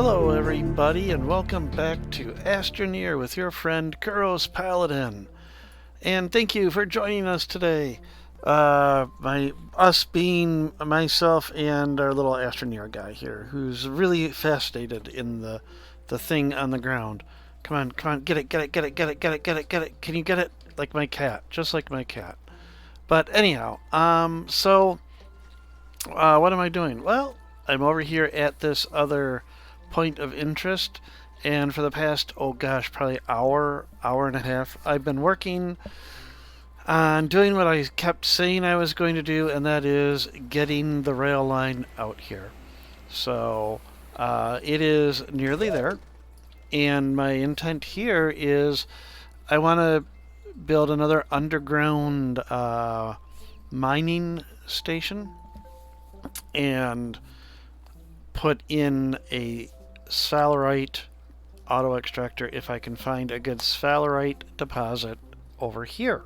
Hello everybody and welcome back to Astroneer with your friend Kuros Paladin. And thank you for joining us today. Us being myself and our little Astroneer guy here, who's really fascinated in the thing on the ground. Come on, get it, get it, get it, get it, get it, get it, get it. Can you get it? Like my cat, just like my cat. But anyhow, what am I doing? Well, I'm over here at this other point of interest, and for the past, oh gosh, probably hour and a half, I've been working on doing what I kept saying I was going to do, and that is getting the rail line out here. So it is nearly there, and my intent here is I want to build another underground mining station and put in a sphalerite auto extractor if I can find a good sphalerite deposit over here.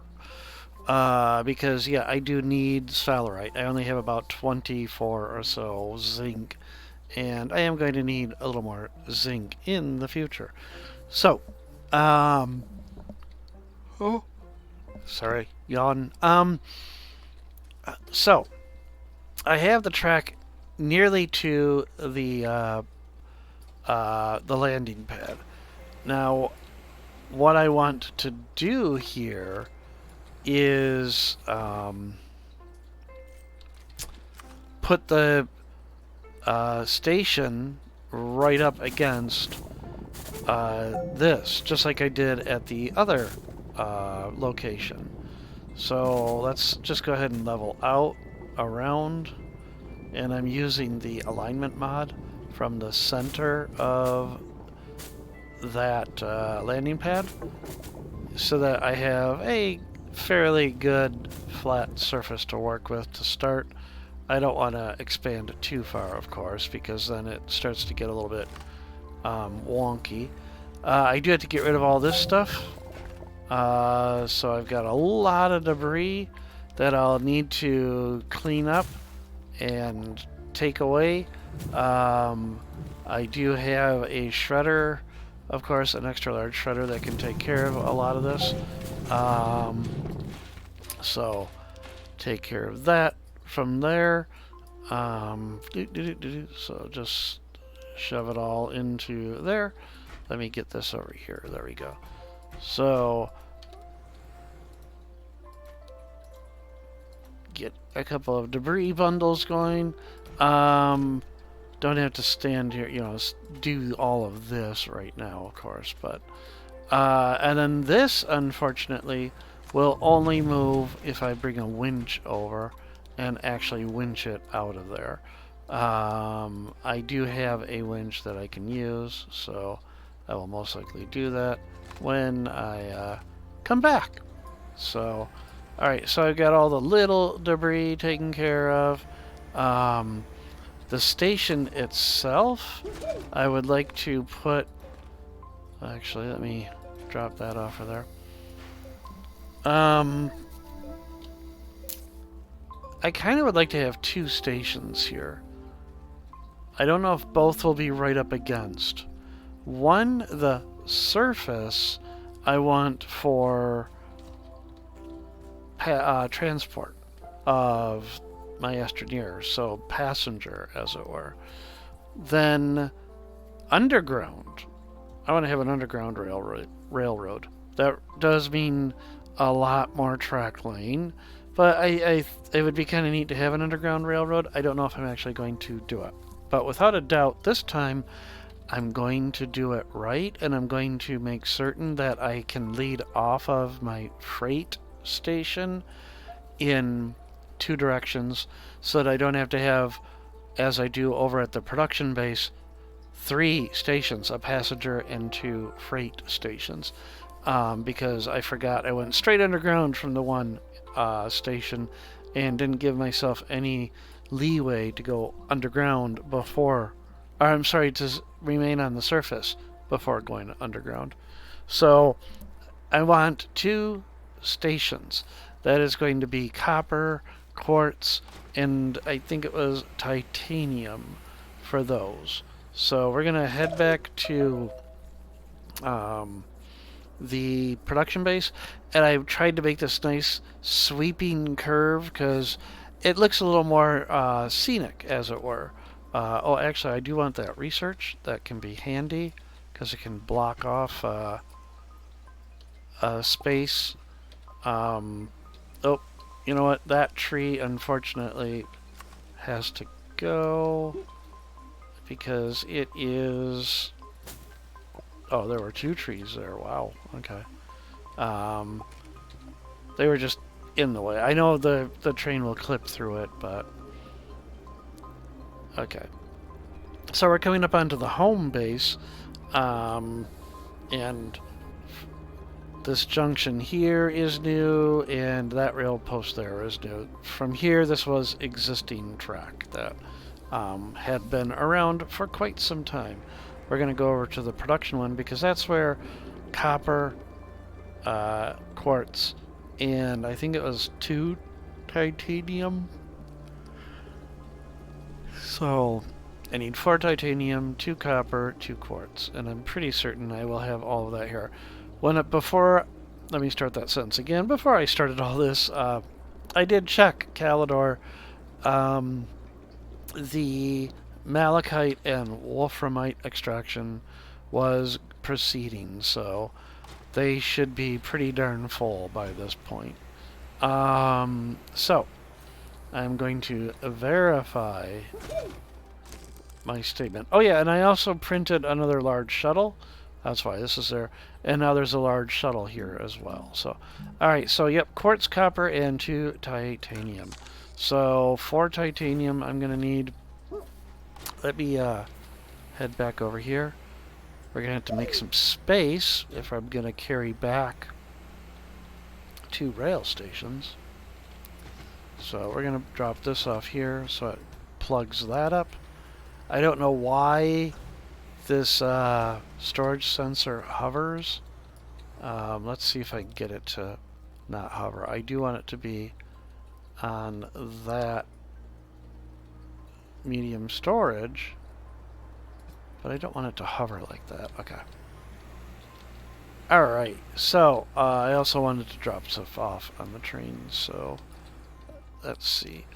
Because, yeah, I do need sphalerite. I only have about 24 or so zinc, and I am going to need a little more zinc in the future. So, oh, sorry, yawn. So, I have the track nearly to the landing pad. Now, what I want to do here is put the station right up against this, just like I did at the other location. So let's just go ahead and level out around, and I'm using the alignment mod from the center of that landing pad so that I have a fairly good flat surface to work with to start. I don't want to expand it too far, of course, because then it starts to get a little bit wonky. I do have to get rid of all this stuff, so I've got a lot of debris that I'll need to clean up and take away. I do have a shredder, of course, an extra large shredder that can take care of a lot of this. So take care of that from there. So just shove it all into there. Let me get this over here. There we go. So get a couple of debris bundles going. Don't have to stand here, do all of this right now, of course, but and then this, unfortunately, will only move if I bring a winch over and actually winch it out of there. I do have a winch that I can use, so I will most likely do that when I come back. So, alright, so I've got all the little debris taken care of. The station itself, I would like to put... Actually, let me drop that off of there. I kind of would like to have two stations here. I don't know if both will be right up against. One, the surface, I want for transport of my Astroneer, so passenger, as it were. Then underground, I want to have an underground railroad. That does mean a lot more track lane, but it would be kind of neat to have an underground railroad. I don't know if I'm actually going to do it, but without a doubt, this time I'm going to do it right, and I'm going to make certain that I can lead off of my freight station in two directions so that I don't have to have, as I do over at the production base, 3 stations, a passenger and 2 freight stations, because I forgot I went straight underground from the one station and didn't give myself any leeway to go underground before, or I'm sorry, to remain on the surface before going underground. So I want 2 stations. That is going to be copper, quartz, and I think it was titanium for those. So we're going to head back to the production base, and I tried to make this nice sweeping curve because it looks a little more scenic, as it were. Oh, actually, I do want that research. That can be handy because it can block off space. Oh, you know what? That tree, unfortunately, has to go because it is... Oh, there were 2 trees there. Wow. Okay. They were just in the way. I know the train will clip through it, but... Okay. So we're coming up onto the home base, and this junction here is new, and that rail post there is new. From here, this was existing track that had been around for quite some time. We're going to go over to the production one because that's where copper, quartz, and I think it was 2 titanium. So I need 4 titanium, 2 copper, 2 quartz, and I'm pretty certain I will have all of that here. Let me start that sentence again. Before I started all this, I did check Calidor. The malachite and wolframite extraction was proceeding, so they should be pretty darn full by this point. So I'm going to verify my statement. Oh yeah, and I also printed another large shuttle. That's why this is there. And now there's a large shuttle here as well. So, alright, so yep, quartz, copper, and 2 titanium. So, 4 titanium I'm going to need. Let me head back over here. We're going to have to make some space if I'm going to carry back 2 rail stations. So we're going to drop this off here so it plugs that up. I don't know why this storage sensor hovers. Let's see if I can get it to not hover. I do want it to be on that medium storage, but I don't want it to hover like that. Okay. Alright, so I also wanted to drop stuff off on the train, so let's see.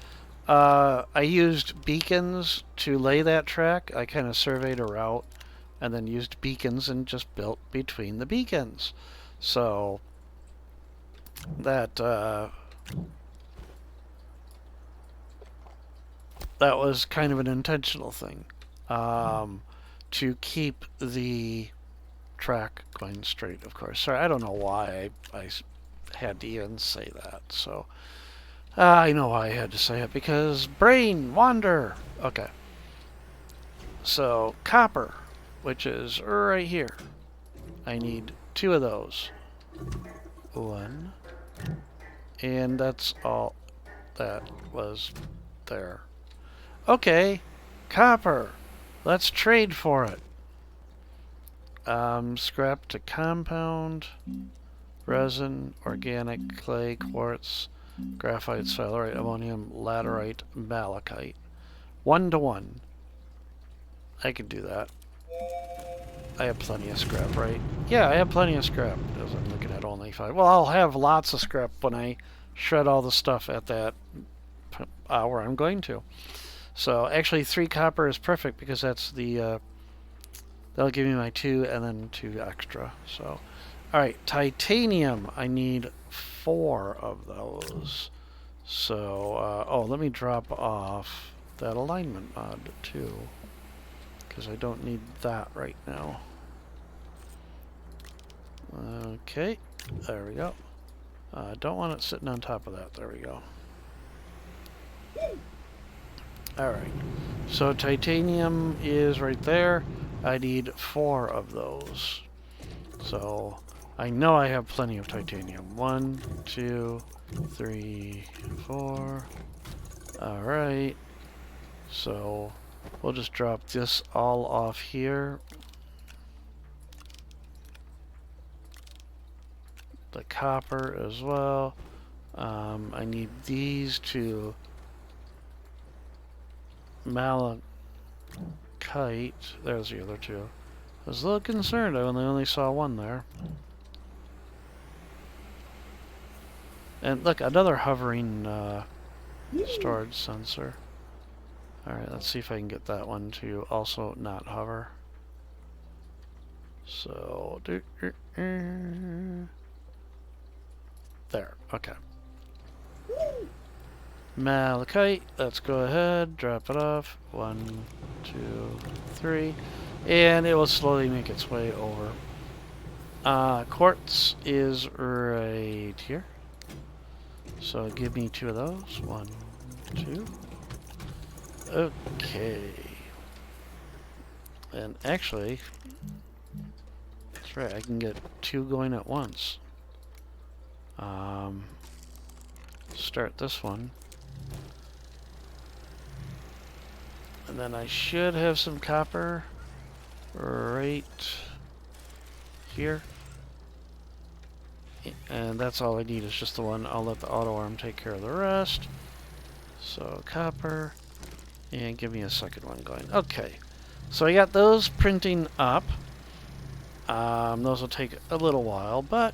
I used beacons to lay that track. I kind of surveyed a route and then used beacons and just built between the beacons. So that was kind of an intentional thing, to keep the track going straight, of course. Sorry, I don't know why I had to even say that. So I know why I had to say it, because brain wander. Okay. So copper, which is right here. I need 2 of those. 1. And that's all that was there. Okay, copper. Let's trade for it. Scrap to compound, resin, organic, clay, quartz, graphite, siderite, ammonium, laterite, malachite. 1 to 1. I can do that. I have plenty of scrap, right? Yeah, I have plenty of scrap, as I'm looking at only 5. Well, I'll have lots of scrap when I shred all the stuff at that hour I'm going to. So actually 3 copper is perfect because that's the that'll give me my 2 and then 2 extra. So alright, titanium, I need 4 of those. So oh, let me drop off that alignment mod too, because I don't need that right now. Okay, there we go. Don't want it sitting on top of that. There we go. Alright, so titanium is right there. I need 4 of those. So I know I have plenty of titanium. 1, 2, 3, 4. Alright, so we'll just drop this all off here. The copper as well. I need these to malachite malachite. There's the other two. I was a little concerned. I only saw one there. And look, another hovering storage sensor. Alright, let's see if I can get that one to also not hover. So, there, okay. Malachite, let's go ahead, drop it off. 1, 2, 3. And it will slowly make its way over. Quartz is right here. So give me 2 of those. 1, 2. Okay. And actually, that's right, I can get 2 going at once. Start this one. And then I should have some copper right here. And that's all I need is just the one. I'll let the auto arm take care of the rest. So copper. And give me a second one going. Okay. So I got those printing up. Those will take a little while, but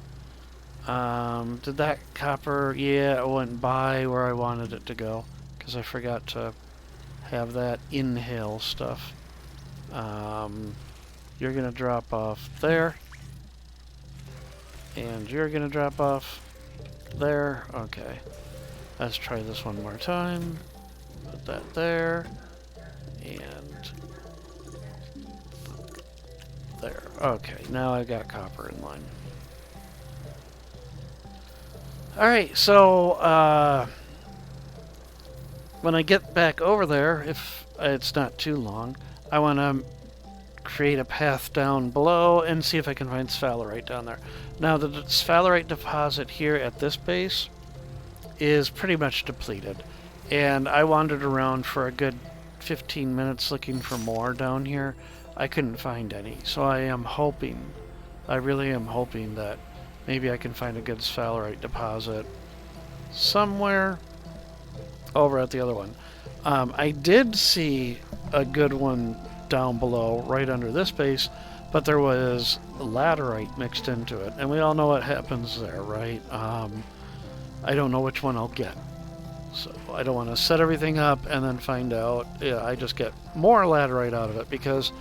did that copper, yeah, it went by where I wanted it to go because I forgot to have that inhale stuff. You're gonna drop off there, and you're gonna drop off there. Okay, let's try this one more time. Put that there, and there. Okay, now I got copper in line. Alright, so when I get back over there, if it's not too long, I want to create a path down below and see if I can find sphalerite down there. Now, the sphalerite deposit here at this base is pretty much depleted, and I wandered around for a good 15 minutes looking for more down here. I couldn't find any, so I am hoping, I really am hoping that maybe I can find a good sphalerite deposit somewhere over at the other one. I did see a good one down below, right under this base, but there was laterite mixed into it, and we all know what happens there, right? I don't know which one I'll get. So I don't want to set everything up and then find out, yeah, I just get more laterite out of it because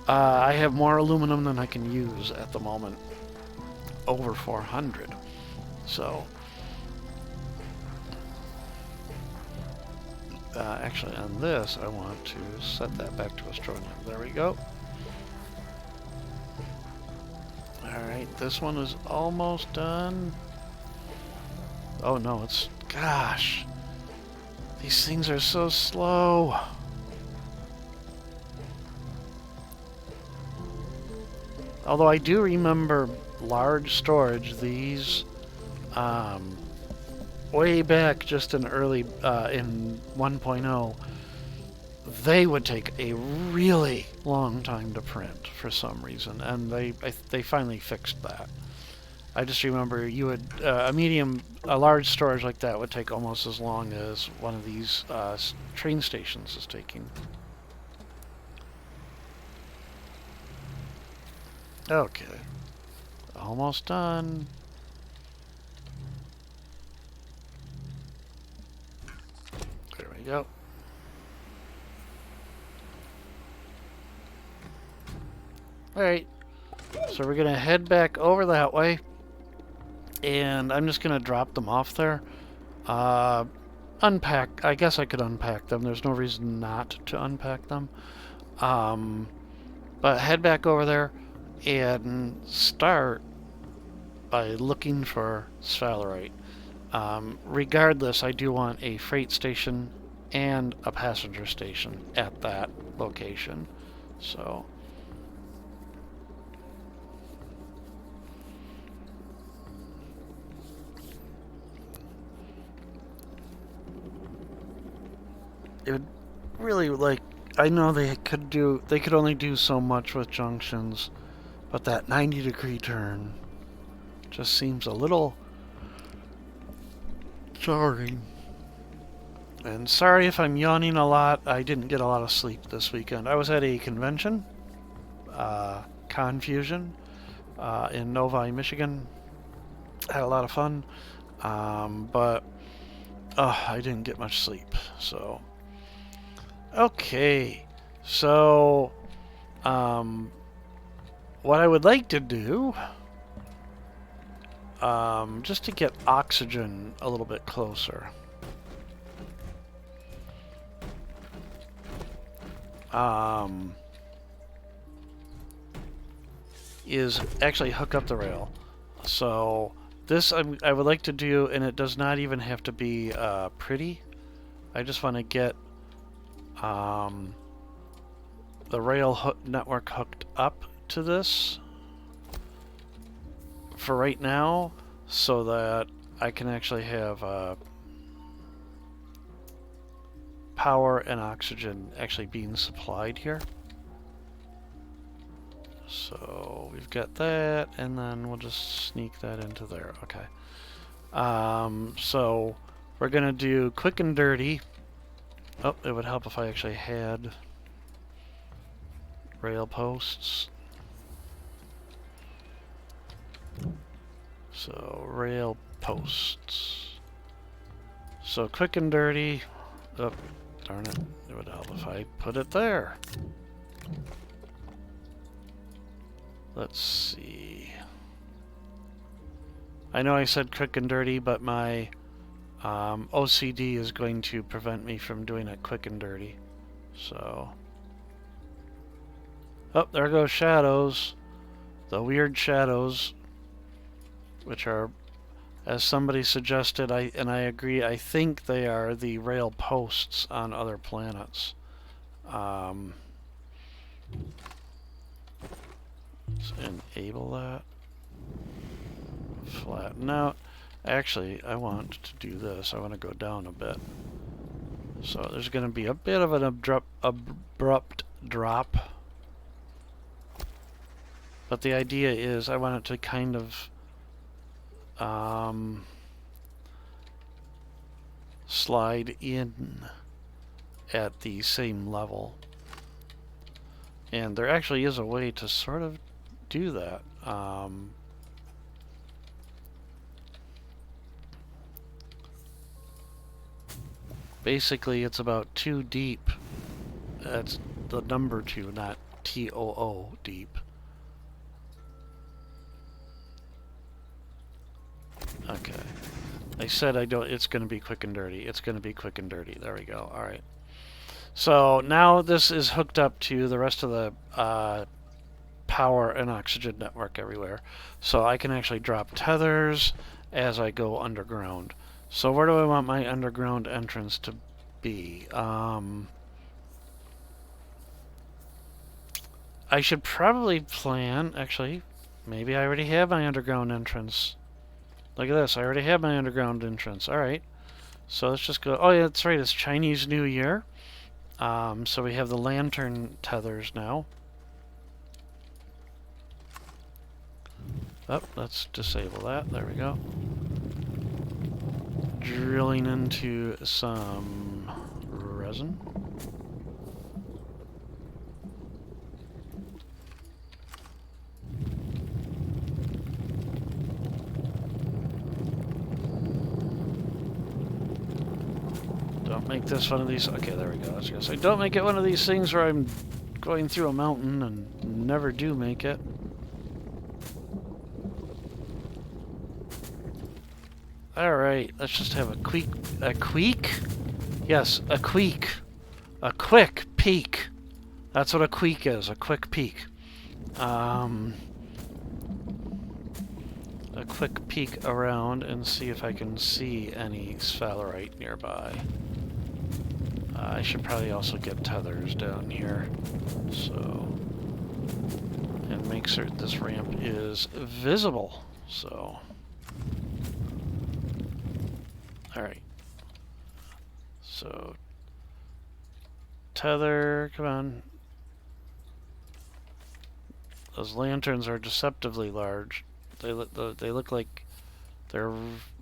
I have more aluminum than I can use at the moment. Over 400. So actually on this I want to set that back to Astroneer. There we go. Alright, this one is almost done. Oh no, it's, gosh, these things are so slow. Although I do remember large storage, these way back just in early in 1.0, they would take a really long time to print for some reason, and they finally fixed that. I just remember you would a large storage like that would take almost as long as one of these train stations is taking. Okay. Almost done. There we go. Alright. So we're going to head back over that way. And I'm just going to drop them off there. Unpack. I guess I could unpack them. There's no reason not to unpack them. But head back over there and start by looking for sphalerite. Regardless, I do want a freight station and a passenger station at that location. So it would really, like, I know they could only do so much with junctions, but that 90-degree turn just seems a little jarring. And sorry if I'm yawning a lot. I didn't get a lot of sleep this weekend. I was at a convention, Confusion, in Novi, Michigan. Had a lot of fun, but I didn't get much sleep. So, okay. So, what I would like to do, just to get oxygen a little bit closer. Is actually hook up the rail. So this I would like to do, and it does not even have to be pretty. I just want to get the rail network hooked up to this for right now, so that I can actually have power and oxygen actually being supplied here. So we've got that, and then we'll just sneak that into there. Okay. So we're gonna do quick and dirty. Oh, it would help if I actually had rail posts. So rail posts. So quick and dirty. Oh, darn it. It would help if I put it there. Let's see. I know I said quick and dirty, but my OCD is going to prevent me from doing it quick and dirty. So. Oh, there goes shadows. The weird shadows, which are, as somebody suggested, and I agree, I think they are the rail posts on other planets. Let's enable that. Flatten out. Actually, I want to do this. I want to go down a bit. So there's going to be a bit of an abrupt drop. But the idea is I want it to kind of slide in at the same level. And there actually is a way to sort of do that. Basically, it's about 2 deep. That's the number 2, not TOO deep. Okay. I said I don't. It's going to be quick and dirty. It's going to be quick and dirty. There we go. All right. So now this is hooked up to the rest of the power and oxygen network everywhere. So I can actually drop tethers as I go underground. So where do I want my underground entrance to be? I should probably plan, actually, maybe I already have my underground entrance. Look at this, I already have my underground entrance. Alright, so let's just go, oh yeah, that's right, it's Chinese New Year. So we have the lantern tethers now. Oh, let's disable that, there we go. Drilling into some resin. Don't make this one of these. Okay, there we go. I was gonna say, don't make it one of these things where I'm going through a mountain and never do make it. Alright, let's just have a quick peek. That's what a queek is, a quick peek. A quick peek around and see if I can see any sphalerite nearby. I should probably also get tethers down here, so, and make certain this ramp is visible, so. Alright. So, tether, come on. Those lanterns are deceptively large. They look like they're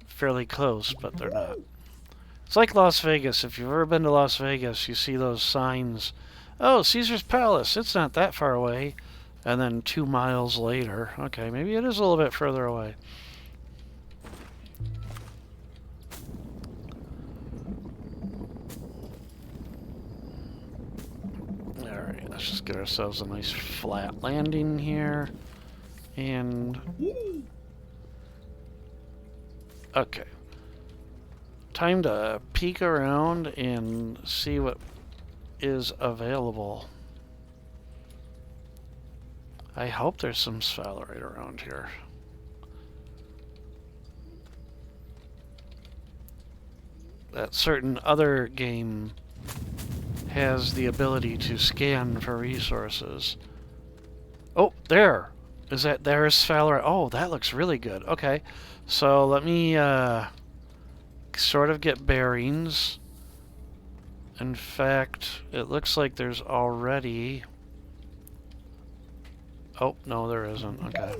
fairly close, but they're not. It's like Las Vegas. If you've ever been to Las Vegas, you see those signs. Oh, Caesar's Palace. It's not that far away. And then 2 miles later. Okay, maybe it is a little bit further away. Alright, let's just get ourselves a nice flat landing here. And... okay. Time to peek around and see what is available. I hope there's some sphalerite around here. That certain other game has the ability to scan for resources. Oh, there! There's sphalerite. Oh, that looks really good. Okay, so let me sort of get bearings. In fact, it looks like there's already... oh, no, there isn't. Okay.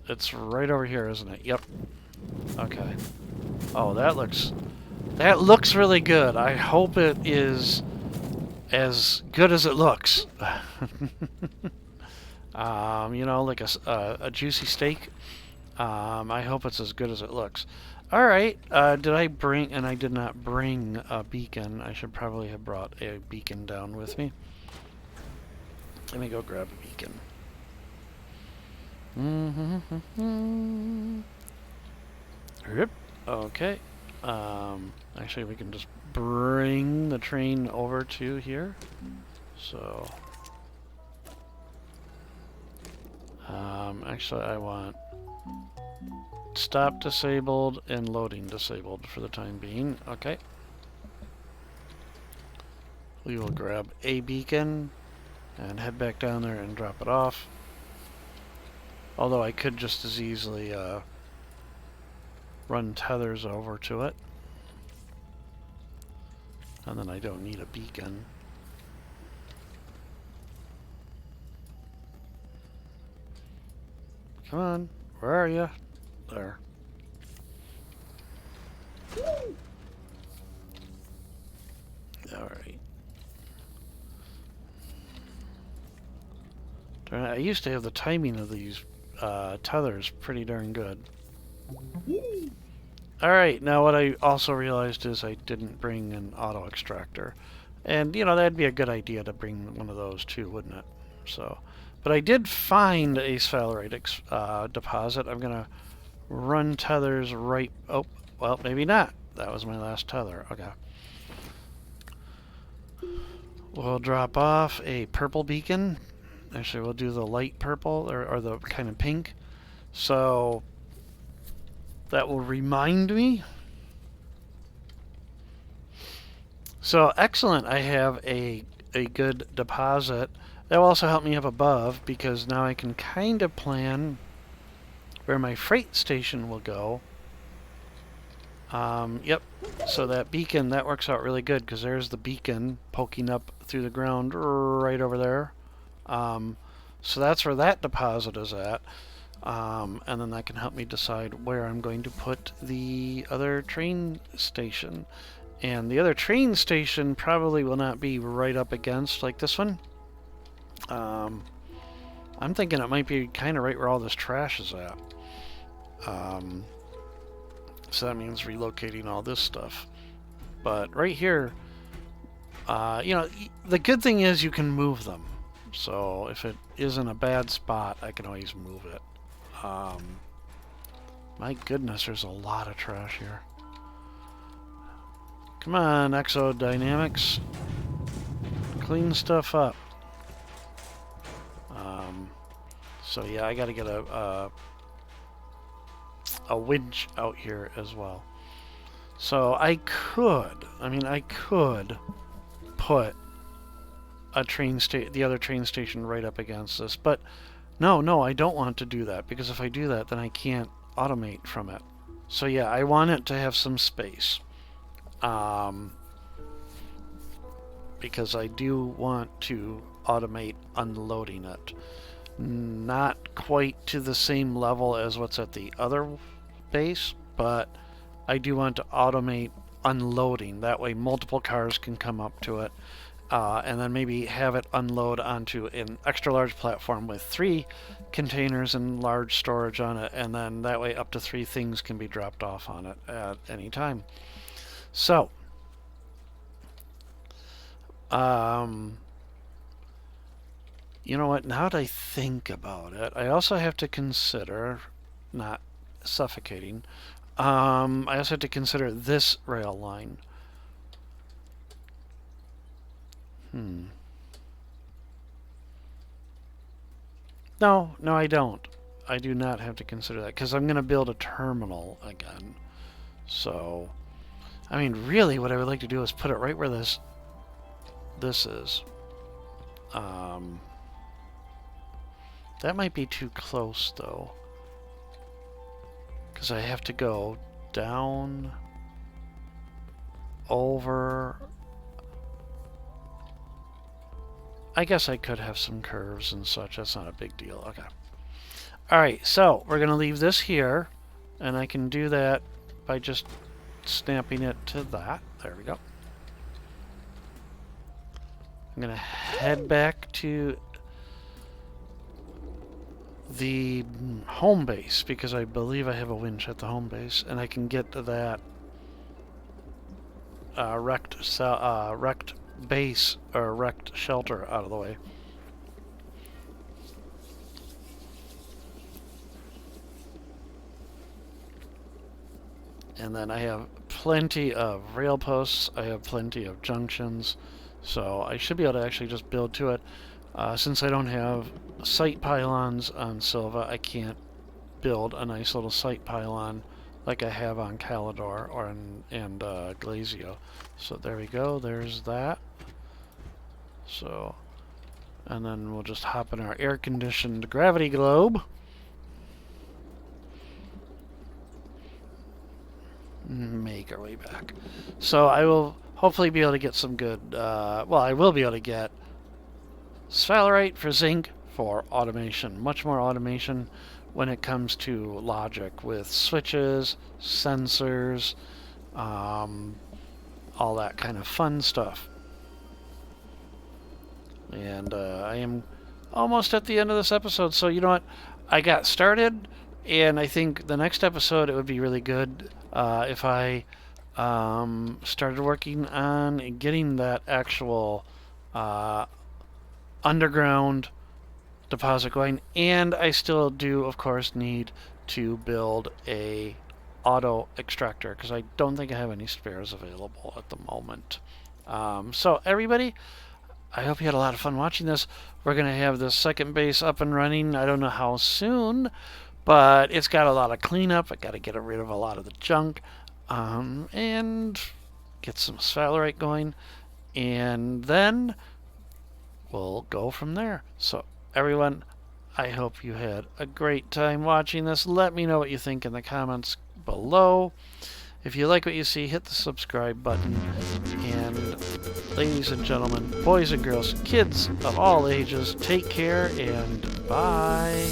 It's right over here, isn't it? Yep. Okay. Oh, that looks really good. I hope it is as good as it looks. You know, like a juicy steak. I hope it's as good as it looks. All right. Did I bring? And I did not bring a beacon. I should probably have brought a beacon down with me. Let me go grab a beacon. Yep. Okay. Actually, we can just bring the train over to here. So, actually, I want stop disabled and loading disabled for the time being. Okay. We will grab a beacon and head back down there and drop it off. Although I could just as easily run tethers over to it. And then I don't need a beacon. Come on, where are you? There. Alright. I used to have the timing of these tethers pretty darn good. Alright, now what I also realized is I didn't bring an auto extractor. And, you know, that'd be a good idea to bring one of those too, wouldn't it? So, but I did find a sphalerite deposit. I'm going to run tethers right... oh, well, maybe not. That was my last tether. Okay. We'll drop off a purple beacon. Actually, we'll do the light purple, or the kind of pink. So that will remind me. So excellent. I have a good deposit. That will also help me up above, because now I can kind of plan where my freight station will go. Yep. So that beacon, that works out really good, because there's the beacon poking up through the ground right over there. So that's where that deposit is at. And then that can help me decide where I'm going to put the other train station. And the other train station probably will not be right up against like this one. I'm thinking it might be kind of right where all this trash is at. So that means relocating all this stuff. But right here, you know, the good thing is you can move them. So if it is in a bad spot, I can always move it. My goodness, there's a lot of trash here. Come on, exodynamics. Clean stuff up. So yeah, I gotta get a winch out here as well. So I could put a the other train station right up against this, but no, I don't want to do that, because if I do that, then I can't automate from it. So yeah, I want it to have some space. Because I do want to automate unloading it. Not quite to the same level as what's at the other base, but I do want to automate unloading. That way multiple cars can come up to it, and then maybe have it unload onto an extra large platform with 3 containers and large storage on it, and then that way up to 3 things can be dropped off on it at any time. So, you know what, now that I think about it, I also have to consider not suffocating. I also have to consider this rail line. No, I don't. I do not have to consider that because I'm going to build a terminal again. So, I mean, really what I would like to do is put it right where this is. That might be too close, though, because I have to go down, over. I guess I could have some curves and such. That's not a big deal. Okay. Alright, so we're going to leave this here, and I can do that by just snapping it to that. There we go. I'm going to head back to the home base because I believe I have a winch at the home base, and I can get to that wrecked base or wrecked shelter out of the way. And then I have plenty of rail posts, I have plenty of junctions, so I should be able to actually just build to it. Since I don't have site pylons on Silva, I can't build a nice little site pylon like I have on Calidor or and Glazio. So there we go, there's that. So, and then we'll just hop in our air-conditioned gravity globe. Make our way back. So I will hopefully be able to get some good, well, I will be able to get sphalerite for zinc for automation. Much more automation when it comes to logic with switches, sensors, all that kind of fun stuff. And I am almost at the end of this episode, so you know what? I got started, and I think the next episode it would be really good if I started working on getting that actual underground deposit going, and I still do, of course, need to build a auto extractor because I don't think I have any spares available at the moment. So everybody, I hope you had a lot of fun watching this. We're going to have the second base up and running. I don't know how soon, but it's got a lot of cleanup. I got to get rid of a lot of the junk and get some sphalerite going, and then we'll go from there. So everyone, I hope you had a great time watching this. Let me know what you think in the comments below. If you like what you see, hit the subscribe button. And ladies and gentlemen, boys and girls, kids of all ages, take care and bye.